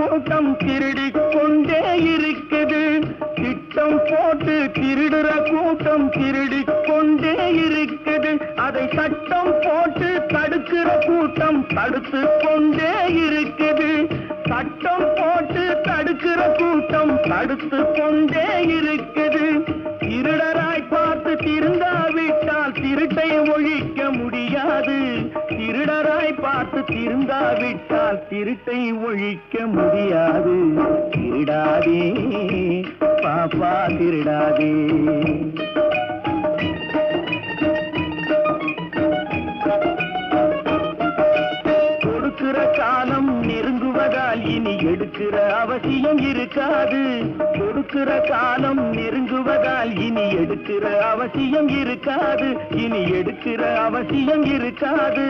கூட்டம் திருடிக் கொண்டே இருக்குது. திட்டம் போட்டு திருடுற கூட்டம் திருடிக் கொண்டே இருக்குது. அதை சட்டம் போட்டு தடுக்கிற கூட்டம் தடுத்து கொண்டே இருக்குது. சட்டம் போட்டு தடுக்கிற கூட்டம் தடுத்து கொண்டே இருக்குது. திருடராய் பார்த்து திருந்தாவிட்டால் திருட்டை ஒழிக்க முடியாது. திருடராய் பார்த்து திருந்தாவிட்டால் திருட்டை ஒழிக்க முடியாது. திருடாதே பாப்பா திருடாதே. கொடுக்கிற காலம் நெருங்குவதால் இனி எடுக்கிற அவசியம் இருக்காது. கொடுக்கிற காலம் நெருங்குவதால் இனி எடுக்கிற அவசியம் இருக்காது. இனி எடுக்கிற அவசியம் இருக்காது.